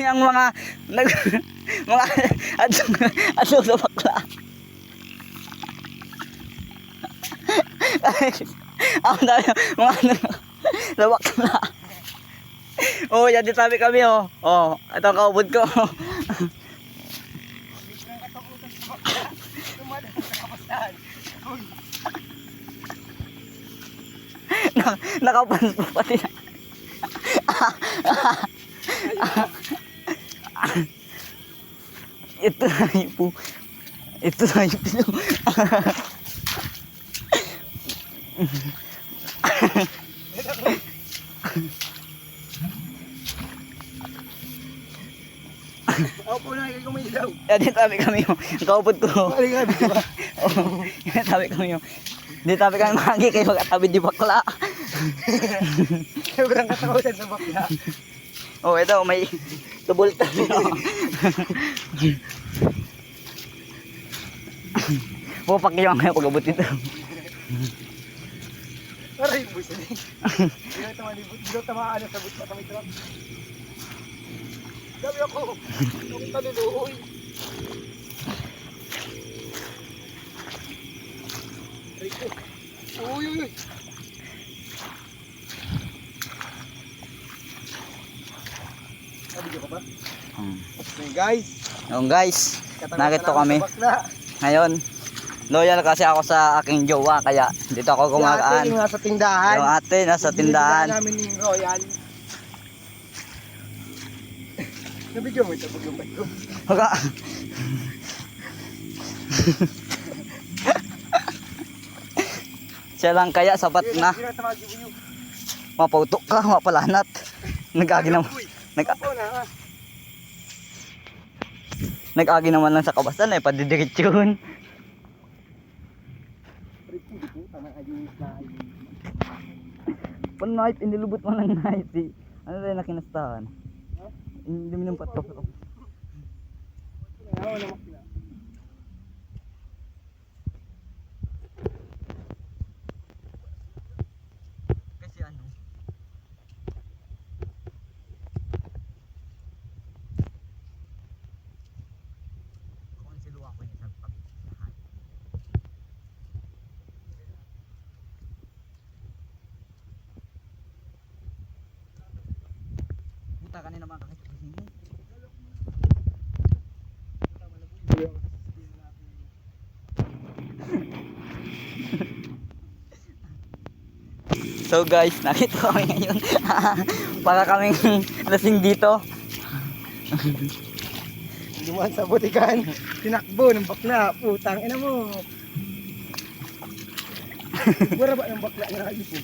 Ang mga mga adso sa bakla. Ang dami mga sa bakla. Oh, yan din sabi kami oh. Oh, ito ang kaubod ko. Nakapans po pati na. Ito na po. Ito na po. Ako po na kayo kumilaw. Yan din sabi kami oh. Ang kaubod ko. Mali nga, di ba? Oh, yan sabi kami oh. Hindi sabi kami magi kayo magkatabi di bakla. Sobrang katakutan sa bakla. Oh, ito may tubulta. Pupak yung kayo pag-abot ito. Aray, busa din. Hindi daw tamaan sa busa kami truck. Gabi ako. Ang taluluhoy. Aray ko. Uy, uy, uy. Nabigyan ka ba? Okay guys. Yung guys, narito kami. Ngayon, loyal kasi ako sa aking jowa kaya dito ako kumakaan. Yung nasa tindahan. Yung ate nasa tindahan. Namin ni Royal. Nabigyan mo ito pag yung bike ko. Wala. Siya lang kaya sapat na. Mapautok ka, mapalanat. Nag-agi naman. Nag-agi naman lang sa kabasan eh, padidiretso yun. Pag night, inilubot mo ng night eh. Ano rin na kinastahan? Hindi mo nang patok. Kasi ano? Ako ang siluwa ko niya sa pagkahan. Buta kanina mga kakit. So guys, nakita kami ngayon. Para kaming lasing dito. Dumaan sa butikan. Tinakbo ng bakla. Putang ina mo. Siguro ba ng bakla na ayos mo?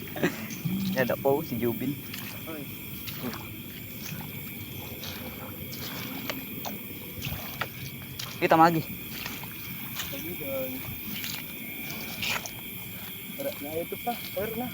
Yan po, si Jubin. Kita magi. Tara na ito pa. Tara na.